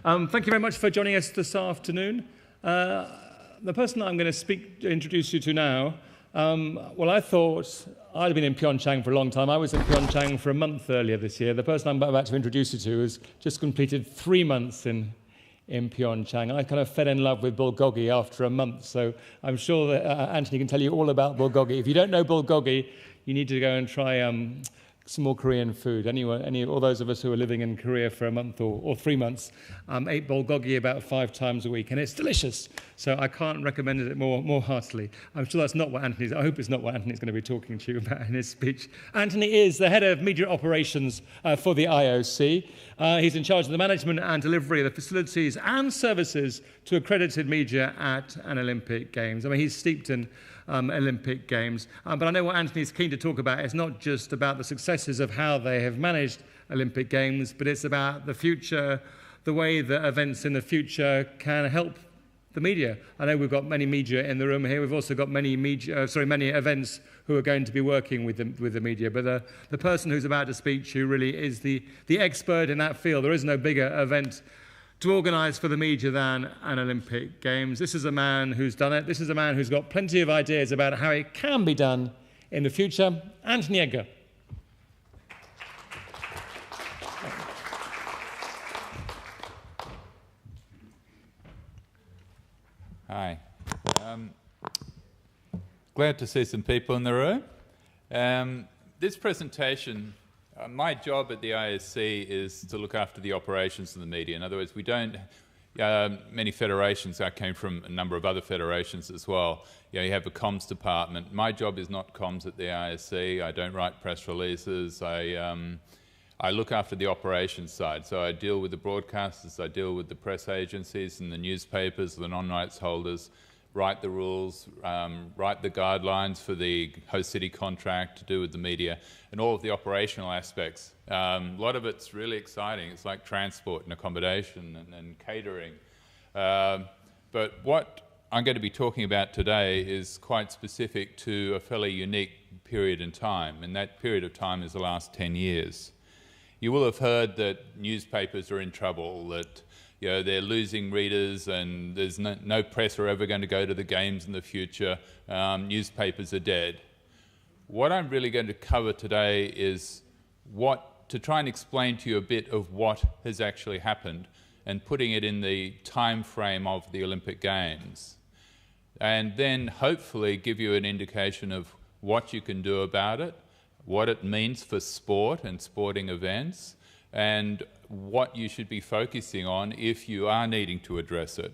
Thank you very much for joining us this afternoon. The person I'm going to introduce you to now, well, I thought I'd been in Pyeongchang for a long time. I was in Pyeongchang for a month earlier this year. The person I'm about to introduce you to has just completed 3 months in Pyeongchang. I kind of fell in love with bulgogi after a month, so I'm sure that Anthony can tell you all about bulgogi. If you don't know bulgogi, you need to go and try some more Korean food. All those of us who are living in Korea for a month or 3 months ate bulgogi about 5 times a week, and it's delicious. So I can't recommend it more heartily. I'm sure that's not what Anthony's. I hope it's not what Anthony's going to be talking to you about in his speech. Anthony is the head of media operations for the IOC. He's in charge of the management and delivery of the facilities and services to accredited media at an Olympic Games. I mean, he's steeped in Olympic Games. But I know what Anthony's keen to talk about is not just about the successes of how they have managed Olympic Games, but it's about the future, the way that events in the future can help the media. I know we've got many media in the room here. We've also got many events who are going to be working with the media. But the person who's about to speak to you really is the expert in that field. There is no bigger event to organise for the media than an Olympic Games. This is a man who's done it. This is a man who's got plenty of ideas about how it can be done in the future. Anthony Edgar. Hi. Glad to see some people in the room. This presentation, my job at the ISC is to look after the operations of the media. In other words, we don't, many federations, I came from a number of other federations as well. You have a comms department. My job is not comms at the ISC. I don't write press releases. I look after the operations side. So I deal with the broadcasters, I deal with the press agencies and the newspapers, the non-rights holders, write the rules, write the guidelines for the host city contract to do with the media, and all of the operational aspects. A lot of it's really exciting. It's like transport and accommodation and catering. But what I'm going to be talking about today is quite specific to a fairly unique period in time, and that period of time is the last 10 years. You will have heard that newspapers are in trouble, that they're losing readers and there's no press are ever going to go to the games in the future. Newspapers are dead. What I'm really going to cover today is to try and explain to you a bit of what has actually happened and putting it in the time frame of the Olympic Games. And then hopefully give you an indication of what you can do about it, what it means for sport and sporting events, and what you should be focusing on if you are needing to address it.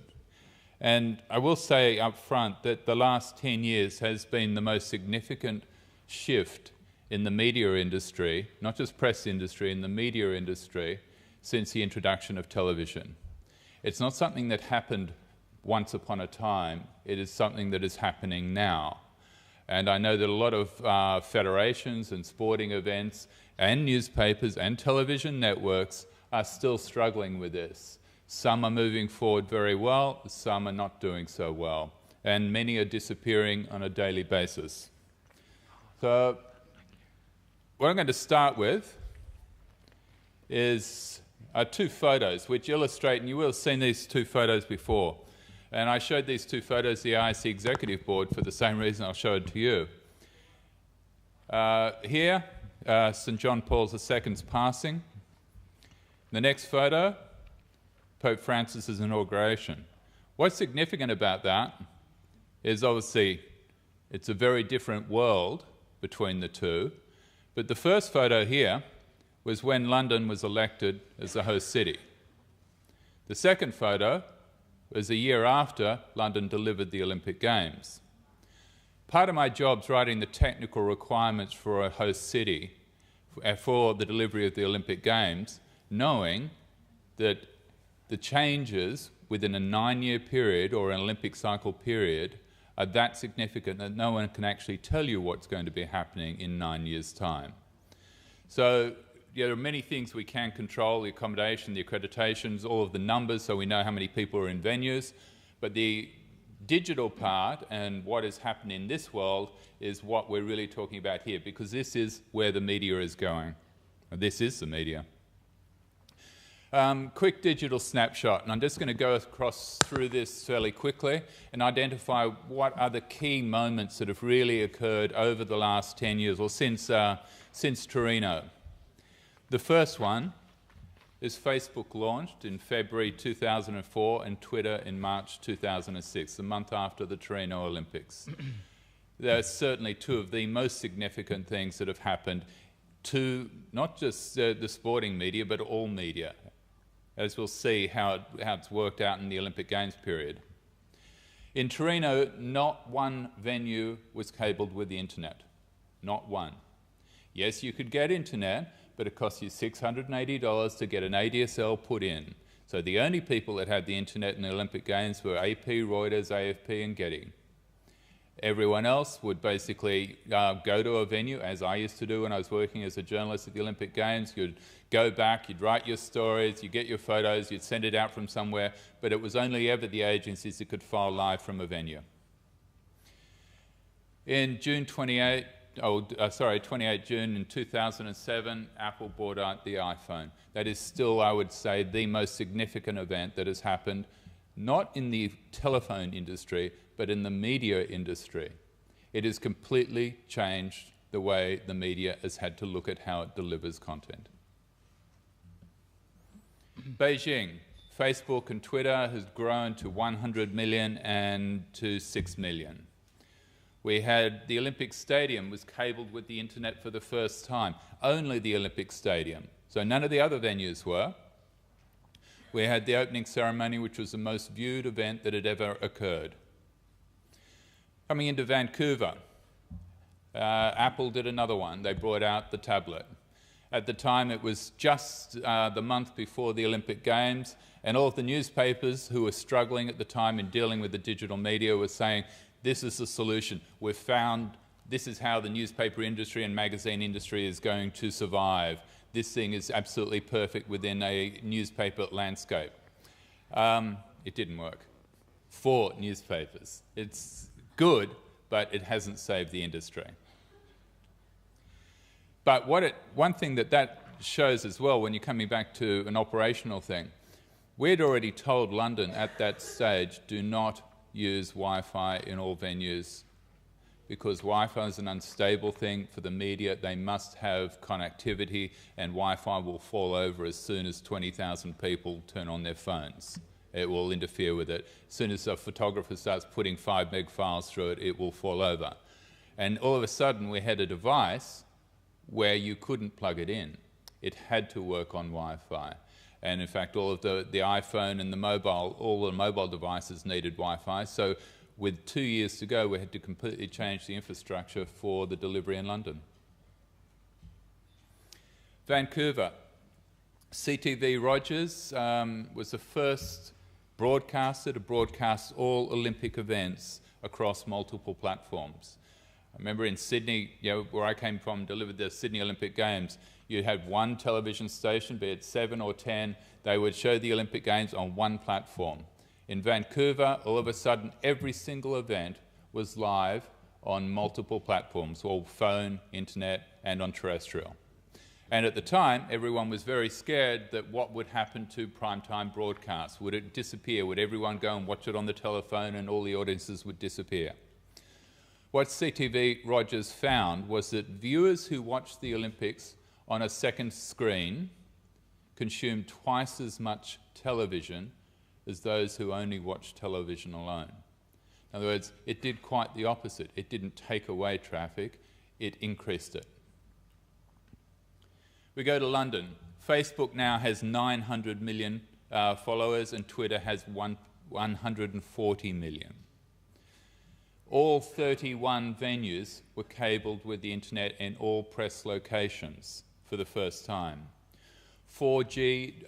And I will say up front that the last 10 years has been the most significant shift in the media industry, not just press industry, in the media industry, since the introduction of television. It's not something that happened once upon a time, it is something that is happening now. And I know that a lot of federations and sporting events and newspapers and television networks are still struggling with this. Some are moving forward very well, some are not doing so well, and many are disappearing on a daily basis. So what I'm going to start with is 2 photos which illustrate, and you will have seen these 2 photos before. And I showed these 2 photos to the IC Executive Board for the same reason I'll show it to you. Here, St. John Paul II's passing. The next photo, Pope Francis's inauguration. What's significant about that is obviously it's a very different world between the two. But the first photo here was when London was elected as the host city. The second photo was a year after London delivered the Olympic Games. Part of my job is writing the technical requirements for a host city for the delivery of the Olympic Games, knowing that the changes within a 9-year period or an Olympic cycle period are that significant that no one can actually tell you what's going to be happening in 9 years' time. So there are many things we can control, the accommodation, the accreditations, all of the numbers, so we know how many people are in venues. But the digital part and what is happening in this world is what we're really talking about here, because this is where the media is going. This is the media. Quick digital snapshot, and I'm just going to go across through this fairly quickly and identify what are the key moments that have really occurred over the last 10 years, or since Torino. The first one is Facebook launched in February 2004 and Twitter in March 2006, the month after the Torino Olympics. They're certainly two of the most significant things that have happened to not just the sporting media, but all media, as we'll see how it's worked out in the Olympic Games period. In Torino, not one venue was cabled with the internet. Not one. Yes, you could get internet, but it cost you $680 to get an ADSL put in. So the only people that had the internet in the Olympic Games were AP, Reuters, AFP and Getty. Everyone else would basically go to a venue, as I used to do when I was working as a journalist at the Olympic Games. You'd go back, you'd write your stories, you'd get your photos, you'd send it out from somewhere, but it was only ever the agencies that could file live from a venue. In 28 June in 2007, Apple bought out the iPhone. That is still, I would say, the most significant event that has happened, not in the telephone industry, but in the media industry. It has completely changed the way the media has had to look at how it delivers content. Beijing, Facebook and Twitter has grown to 100 million and to 6 million. We had the Olympic Stadium was cabled with the internet for the first time, only the Olympic Stadium. So none of the other venues were. We had the opening ceremony, which was the most viewed event that had ever occurred. Coming into Vancouver, Apple did another one. They brought out the tablet. At the time, it was just the month before the Olympic Games, and all of the newspapers who were struggling at the time in dealing with the digital media were saying, this is the solution. We've found this is how the newspaper industry and magazine industry is going to survive. This thing is absolutely perfect within a newspaper landscape. It didn't work for newspapers. It's good, but it hasn't saved the industry. But one thing that shows as well, when you're coming back to an operational thing, we'd already told London at that stage, do not use Wi-Fi in all venues, because Wi-Fi is an unstable thing for the media. They must have connectivity, and Wi-Fi will fall over as soon as 20,000 people turn on their phones. It will interfere with it. As soon as a photographer starts putting 5 meg files through it, it will fall over. And all of a sudden, we had a device where you couldn't plug it in. It had to work on Wi-Fi. And in fact, all of the iPhone and all the mobile devices needed Wi-Fi. So with 2 years to go, we had to completely change the infrastructure for the delivery in London. Vancouver. CTV Rogers was the first broadcaster to broadcast all Olympic events across multiple platforms. I remember in Sydney, where I came from, delivered the Sydney Olympic Games, you had one television station, be it 7 or 10, they would show the Olympic Games on one platform. In Vancouver, all of a sudden, every single event was live on multiple platforms, all phone, internet, and on terrestrial. And at the time, everyone was very scared that what would happen to primetime broadcasts. Would it disappear? Would everyone go and watch it on the telephone and all the audiences would disappear? What CTV Rogers found was that viewers who watched the Olympics on a second screen consumed twice as much television as those who only watched television alone. In other words, it did quite the opposite. It didn't take away traffic, it increased it. We go to London. Facebook now has 900 million followers and Twitter has 140 million. All 31 venues were cabled with the internet in all press locations for the first time. 4G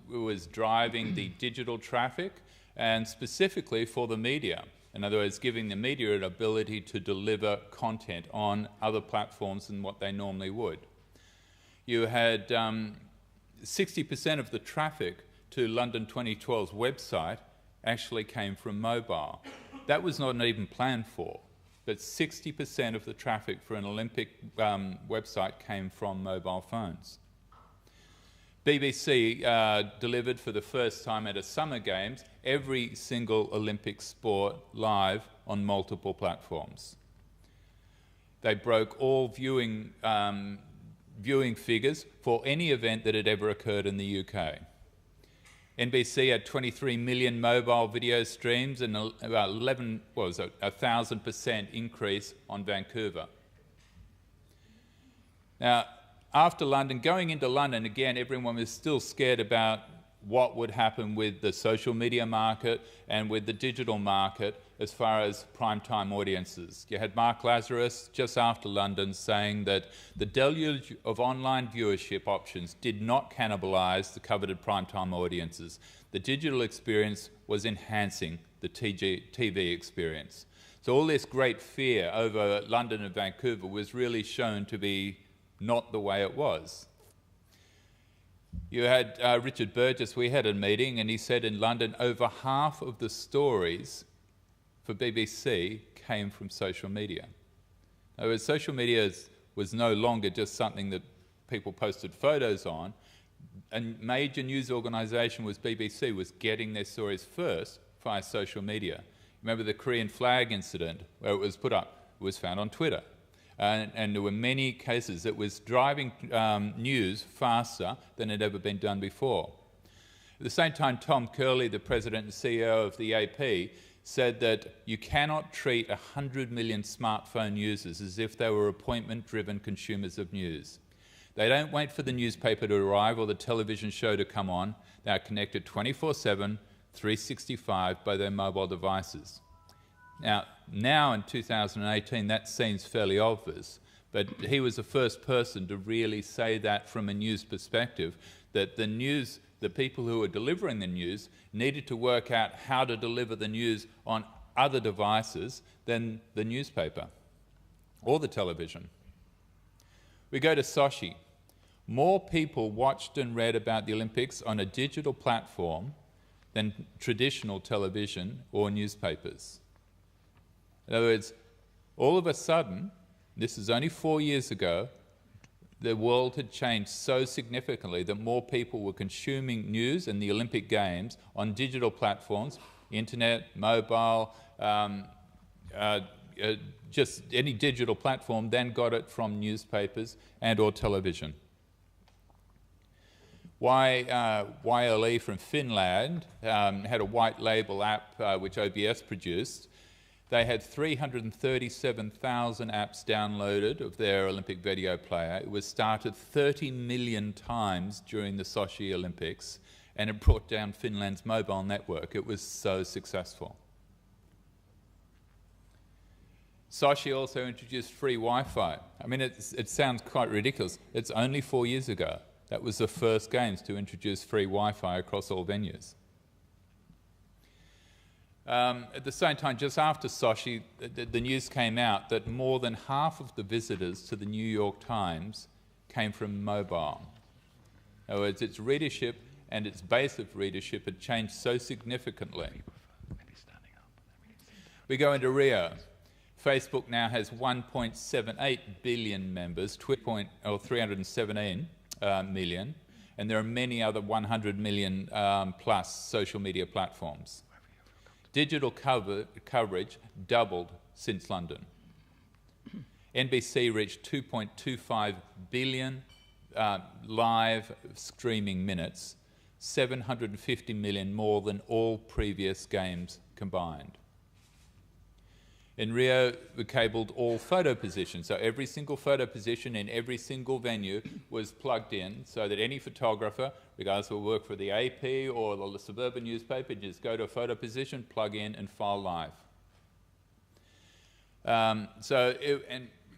was driving the digital traffic, and specifically for the media. In other words, giving the media an ability to deliver content on other platforms than what they normally would. You had 60% of the traffic to London 2012's website actually came from mobile. That was not even planned for, but 60% of the traffic for an Olympic website came from mobile phones. BBC delivered for the first time at a Summer Games every single Olympic sport live on multiple platforms. They broke all viewing figures for any event that had ever occurred in the UK. NBC had 23 million mobile video streams and about 1,000% increase on Vancouver. Now, after London, going into London, again, everyone was still scared about what would happen with the social media market and with the digital market as far as primetime audiences. You had Mark Lazarus just after London saying that the deluge of online viewership options did not cannibalise the coveted primetime audiences. The digital experience was enhancing the TV experience. So all this great fear over London and Vancouver was really shown to be not the way it was. You had Richard Burgess, we had a meeting, and he said in London over half of the stories for BBC came from social media. In other words, social media was no longer just something that people posted photos on. A major news organisation was BBC, was getting their stories first via social media. Remember the Korean flag incident where it was put up, it was found on Twitter. And there were many cases. It was driving news faster than had ever been done before. At the same time, Tom Curley, the president and CEO of the AP, said that you cannot treat 100 million smartphone users as if they were appointment-driven consumers of news. They don't wait for the newspaper to arrive or the television show to come on. They are connected 24/7, 365 by their mobile devices. Now in 2018, that seems fairly obvious, but he was the first person to really say that from a news perspective, that the people who were delivering the news needed to work out how to deliver the news on other devices than the newspaper or the television. We go to Sochi. More people watched and read about the Olympics on a digital platform than traditional television or newspapers. In other words, all of a sudden, this is only 4 years ago, the world had changed so significantly that more people were consuming news and the Olympic Games on digital platforms, internet, mobile, just any digital platform, than got it from newspapers and or television. YLE from Finland had a white label app which OBS produced. They had 337,000 apps downloaded of their Olympic video player. It was started 30 million times during the Sochi Olympics, and it brought down Finland's mobile network. It was so successful. Sochi also introduced free Wi-Fi. I mean, it sounds quite ridiculous. It's only 4 years ago. That was the first Games to introduce free Wi-Fi across all venues. At the same time, just after Sochi, the news came out that more than half of the visitors to the New York Times came from mobile. In other words, its readership and its base of readership had changed so significantly. We go into Rio. Facebook now has 1.78 billion members, 317 million, and there are many other 100 million plus social media platforms. Digital coverage doubled since London. NBC reached 2.25 billion live streaming minutes, 750 million more than all previous games combined. In Rio, we cabled all photo positions, so every single photo position in every single venue was plugged in so that any photographer, regardless of work for the AP or the suburban newspaper, just go to a photo position, plug in and file live. And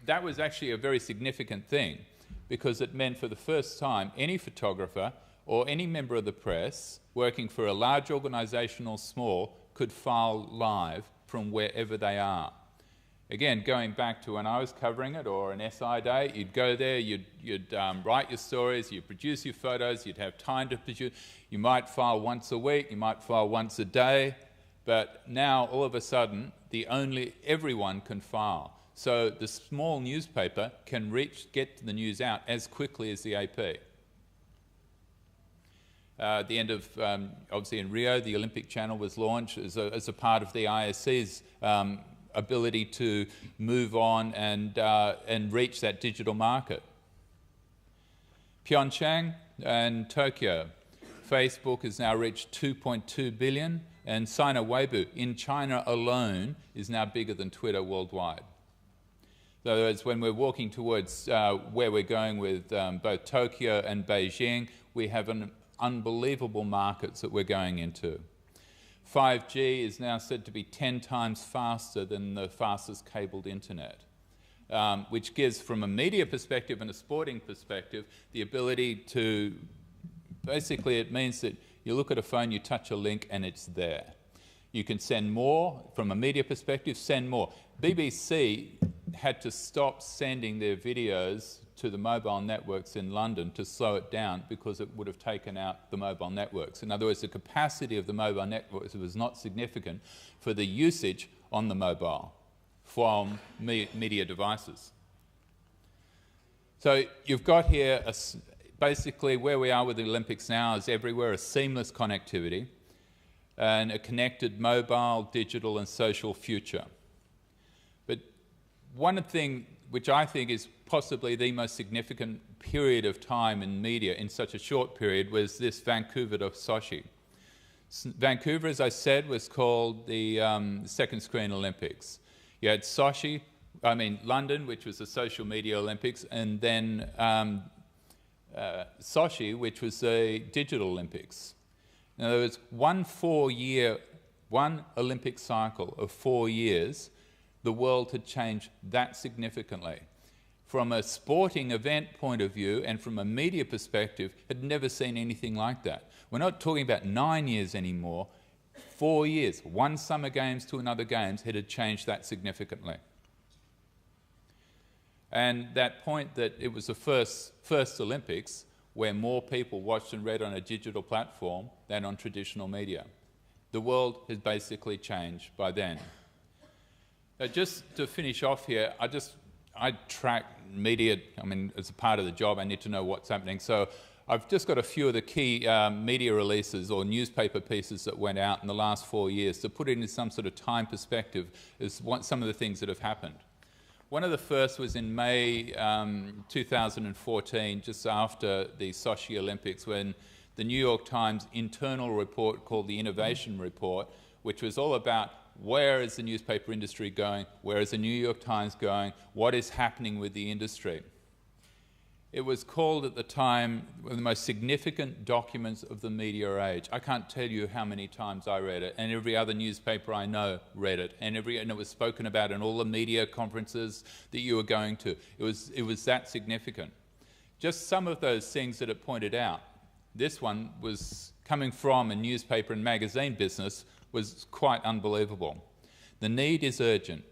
that was actually a very significant thing, because it meant for the first time any photographer or any member of the press working for a large organisation or small could file live from wherever they are. Again, going back to when I was covering it, or an SI day, you'd go there, you'd write your stories, you'd produce your photos, you'd have time to produce. You might file once a week, you might file once a day, but now all of a sudden, everyone can file. So the small newspaper can get the news out as quickly as the AP. At the end of, obviously in Rio, the Olympic Channel was launched as a part of the ISC's ability to move on and reach that digital market. Pyeongchang and Tokyo. Facebook has now reached 2.2 billion, and Sina Weibo in China alone is now bigger than Twitter worldwide. In other words, when we're walking towards where we're going with both Tokyo and Beijing, we have unbelievable markets that we're going into. 5G is now said to be 10 times faster than the fastest cabled internet, which gives, from a media perspective and a sporting perspective, the ability to, basically it means that you look at a phone, you touch a link, and it's there. You can send more, from a media perspective, send more. BBC had to stop sending their videos to the mobile networks in London to slow it down because it would have taken out the mobile networks. In other words, the capacity of the mobile networks was not significant for the usage on the mobile from media devices. So you've got here, basically where we are with the Olympics now is everywhere a seamless connectivity and a connected mobile, digital and social future. But one thing which I think is possibly the most significant period of time in media in such a short period was this Vancouver to Sochi. Vancouver, as I said, was called the second screen Olympics. You had London, which was the social media Olympics, and then Sochi, which was the digital Olympics. In other words, one Olympic cycle of 4 years, the world had changed that significantly. From a sporting event point of view and from a media perspective, had never seen anything like that. We're not talking about 9 years anymore. 4 years, one Summer Games to another Games, it had changed that significantly. And that point that it was the first Olympics where more people watched and read on a digital platform than on traditional media. The world has basically changed by then. Just to finish off here, I track media. As a part of the job, I need to know what's happening. So I've just got a few of the key media releases or newspaper pieces that went out in the last 4 years to put it into some sort of time perspective as some of the things that have happened. One of the first was in May 2014, just after the Sochi Olympics, when the New York Times internal report called the Innovation Report, which was all about where is the newspaper industry going, where is the New York Times going, what is happening with the industry. It was called at the time one of the most significant documents of the media age. I can't tell you how many times I read it, and every other newspaper I know read it, and it was spoken about in all the media conferences that you were going to. It was that significant. Just some of those things that it pointed out. This one was coming from a newspaper and magazine business was quite unbelievable. The need is urgent.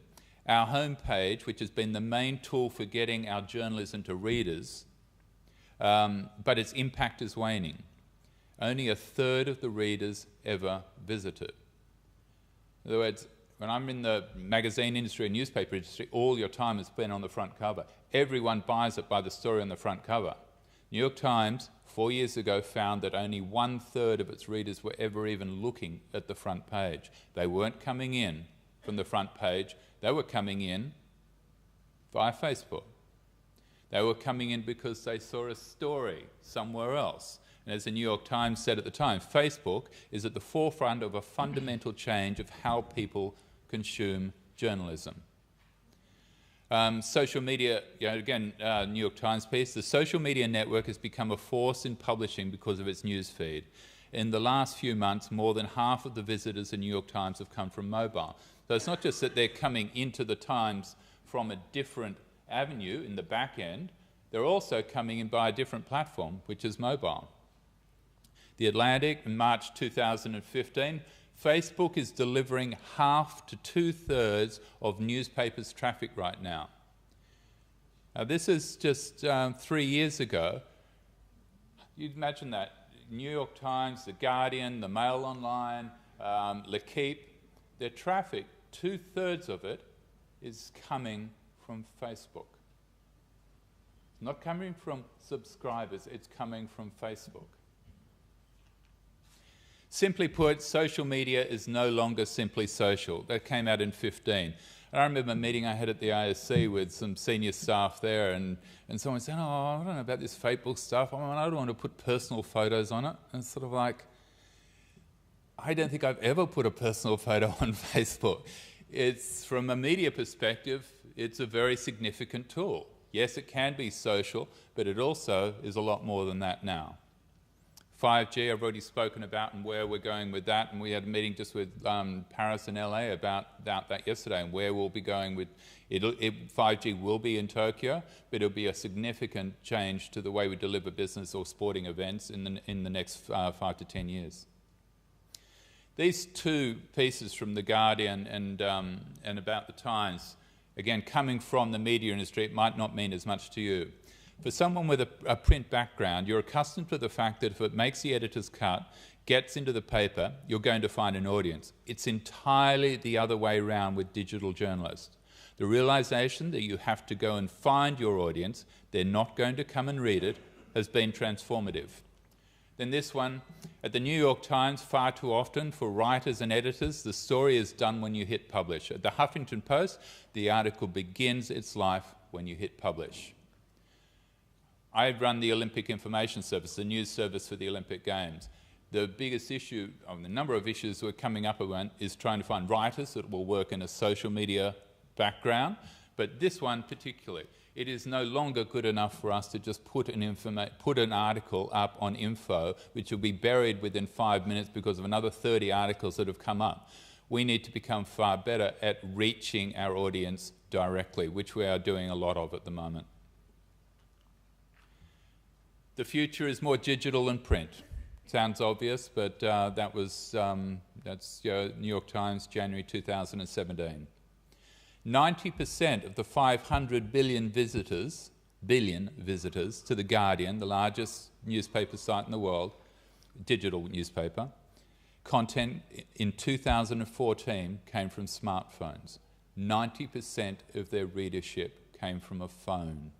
Our homepage, which has been the main tool for getting our journalism to readers, but its impact is waning. Only 1/3 of the readers ever visit it. In other words, when I'm in the magazine industry and newspaper industry, all your time is spent on the front cover. Everyone buys it by the story on the front cover. New York Times, 4 years ago, found that only 1/3 of its readers were ever even looking at the front page. They weren't coming in from the front page. They were coming in via Facebook. They were coming in because they saw a story somewhere else. And as the New York Times said at the time, Facebook is at the forefront of a fundamental change of how people consume journalism. Social media, again, New York Times piece, the social media network has become a force in publishing because of its news feed. In the last few months, more than half of the visitors in New York Times have come from mobile. So it's not just that they're coming into the Times from a different avenue in the back end, they're also coming in by a different platform, which is mobile. The Atlantic, in March 2015, Facebook is delivering 1/2 to 2/3 of newspapers' traffic right now. Now this is just 3 years ago. You'd imagine that. New York Times, The Guardian, The Mail Online, L'Equipe, their traffic, 2/3 of it is coming from Facebook. It's not coming from subscribers, it's coming from Facebook. Simply put, social media is no longer simply social. That came out in 15. And I remember a meeting I had at the ISC with some senior staff there, and someone said, oh, I don't know about this Facebook stuff. I don't want to put personal photos on it. And it's sort of like, I don't think I've ever put a personal photo on Facebook. It's, from a media perspective, it's a very significant tool. Yes, it can be social, but it also is a lot more than that now. 5G, I've already spoken about and where we're going with that, and we had a meeting just with Paris and LA about that yesterday, and where we'll be going with it. 5G will be in Tokyo, but it'll be a significant change to the way we deliver business or sporting events in the next 5 to 10 years. These two pieces from The Guardian and about the Times, again, coming from the media industry, it might not mean as much to you. For someone with a print background, you're accustomed to the fact that if it makes the editor's cut, gets into the paper, you're going to find an audience. It's entirely the other way around with digital journalists. The realization that you have to go and find your audience, they're not going to come and read it, has been transformative. Then this one, at the New York Times, far too often for writers and editors, the story is done when you hit publish. At the Huffington Post, the article begins its life when you hit publish. I run the Olympic Information Service, the news service for the Olympic Games. The biggest issue, the number of issues we're coming up with, is trying to find writers that will work in a social media background, but this one particularly. It is no longer good enough for us to just put an article up on info, which will be buried within 5 minutes because of another 30 articles that have come up. We need to become far better at reaching our audience directly, which we are doing a lot of at the moment. The future is more digital than print. Sounds obvious, but that's New York Times, January 2017. 90% of the 500 billion visitors to The Guardian, the largest newspaper site in the world, digital newspaper, content in 2014 came from smartphones. 90% of their readership came from a phone.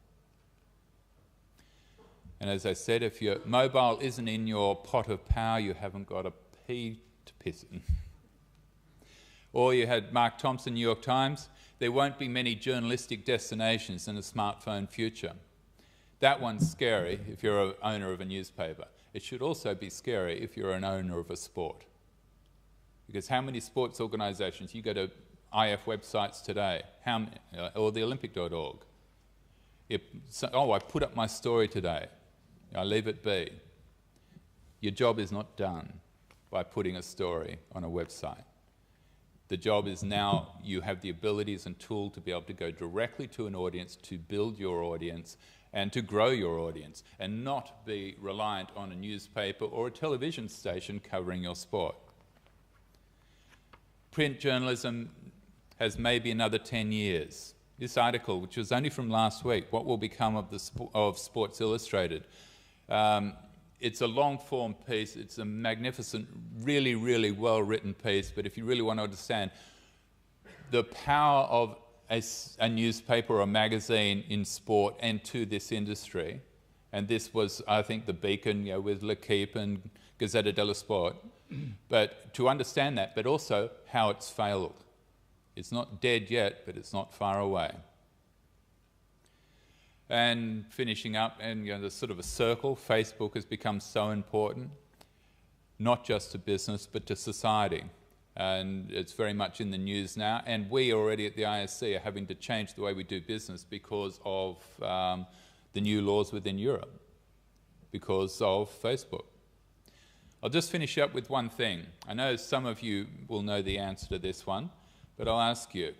And as I said, if your mobile isn't in your pot of power, you haven't got a pea to piss in. Or you had Mark Thompson, New York Times, there won't be many journalistic destinations in a smartphone future. That one's scary if you're an owner of a newspaper. It should also be scary if you're an owner of a sport. Because how many sports organisations, you go to IF websites today, or the Olympic.org, I put up my story today, I leave it be. Your job is not done by putting a story on a website. The job is now you have the abilities and tool to be able to go directly to an audience, to build your audience and to grow your audience, and not be reliant on a newspaper or a television station covering your sport. Print journalism has maybe another 10 years. This article, which was only from last week, what will become of Sports Illustrated? It's a long-form piece. It's a magnificent, really, really well-written piece. But if you really want to understand the power of a newspaper or a magazine in sport and to this industry, and this was, I think, the beacon, with L'Equipe and Gazzetta dello Sport, but to understand that, but also how it's failed. It's not dead yet, but it's not far away. And finishing up, and there's sort of a circle. Facebook has become so important, not just to business, but to society. And it's very much in the news now. And we already at the ISC are having to change the way we do business because of the new laws within Europe, because of Facebook. I'll just finish up with one thing. I know some of you will know the answer to this one, but I'll ask you.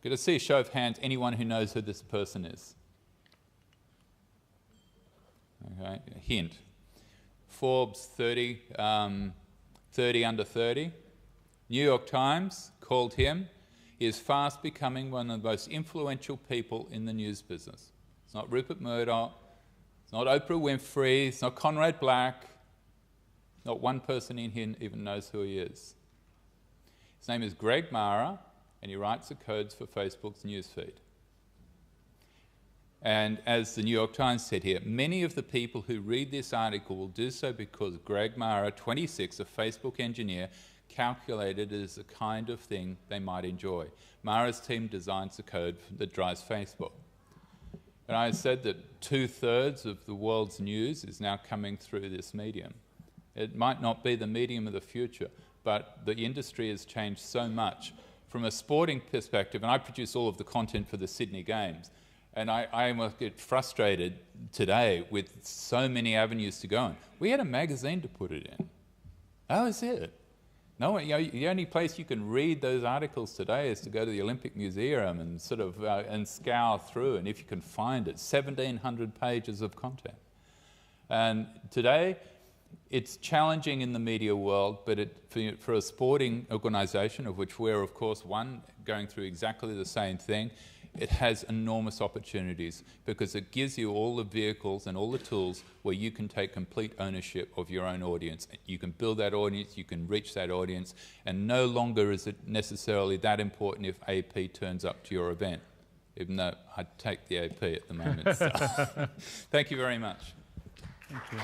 Get to see a show of hands, anyone who knows who this person is. Okay, a hint. Forbes 30 under 30. New York Times called him. He is fast becoming one of the most influential people in the news business. It's not Rupert Murdoch. It's not Oprah Winfrey. It's not Conrad Black. Not one person in here even knows who he is. His name is Greg Mara, and he writes the codes for Facebook's newsfeed. And as the New York Times said here, many of the people who read this article will do so because Greg Mara, 26, a Facebook engineer, calculated it as the kind of thing they might enjoy. Mara's team designs the code that drives Facebook. And I said that 2/3 of the world's news is now coming through this medium. It might not be the medium of the future, but the industry has changed so much. From a sporting perspective, and I produce all of the content for the Sydney Games, and I almost get frustrated today with so many avenues to go on. We had a magazine to put it in. That was it. No, the only place you can read those articles today is to go to the Olympic Museum and sort of and scour through, and if you can find it, 1,700 pages of content. And today, it's challenging in the media world, but for a sporting organisation, of which we're, of course, one going through exactly the same thing, it has enormous opportunities because it gives you all the vehicles and all the tools where you can take complete ownership of your own audience. You can build that audience, you can reach that audience, and no longer is it necessarily that important if AP turns up to your event, even though I'd take the AP at the moment. So. Thank you very much. Thank you.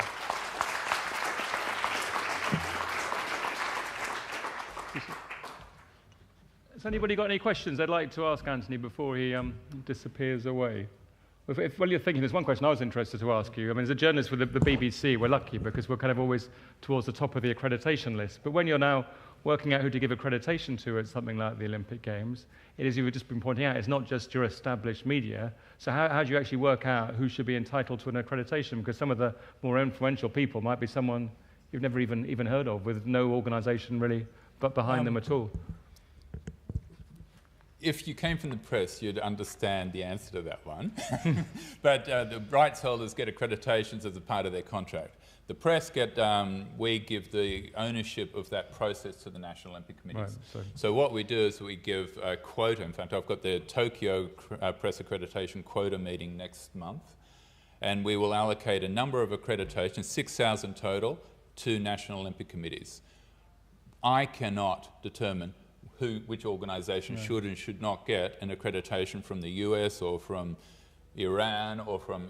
Has anybody got any questions they'd like to ask Anthony before he disappears away? Well, you're thinking, there's one question I was interested to ask you. I mean, as a journalist with the BBC, we're lucky because we're kind of always towards the top of the accreditation list. But when you're now working out who to give accreditation to at something like the Olympic Games, it is, you've just been pointing out, it's not just your established media. So how do you actually work out who should be entitled to an accreditation? Because some of the more influential people might be someone you've never even heard of, with no organisation really but behind them at all. If you came from the press, you'd understand the answer to that one. But the rights holders get accreditations as a part of their contract. The press we give the ownership of that process to the National Olympic Committees. Right, so what we do is we give a quota. In fact, I've got the Tokyo press accreditation quota meeting next month, and we will allocate a number of accreditations, 6,000 total, to National Olympic Committees. I cannot determine which organisation should and should not get an accreditation from the US or from Iran or from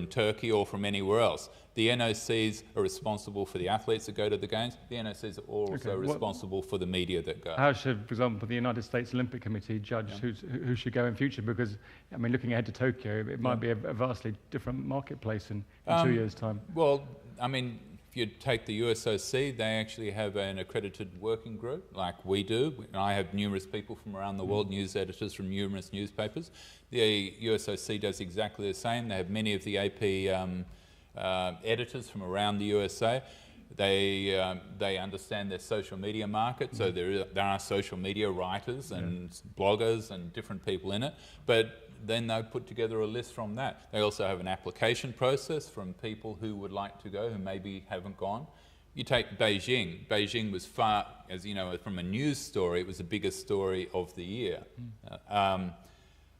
Turkey or from anywhere else. The NOCs are responsible for the athletes that go to the games. The NOCs are also responsible for the media that go. How should, for example, the United States Olympic Committee judge who should go in future? Because, I mean, looking ahead to Tokyo, it might be a vastly different marketplace in 2 years' time. Well, I mean, if you take the USOC, they actually have an accredited working group, like we do. I have numerous people from around the world, news editors from numerous newspapers. The USOC does exactly the same. They have many of the AP editors from around the USA. They understand their social media market, so there are social media writers and bloggers and different people in it. But then they put together a list from that. They also have an application process from people who would like to go, who maybe haven't gone. You take Beijing. Beijing was far, as you know, from a news story, it was the biggest story of the year.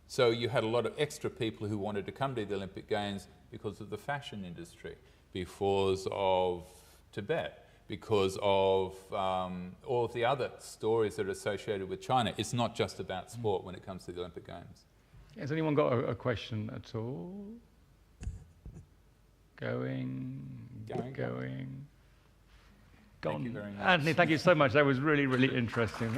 So you had a lot of extra people who wanted to come to the Olympic Games because of the fashion industry, because of Tibet, because of all of the other stories that are associated with China. It's not just about sport when it comes to the Olympic Games. Has anyone got a question at all? Going. Thank you very much. Anthony, thank you so much. That was really, really interesting.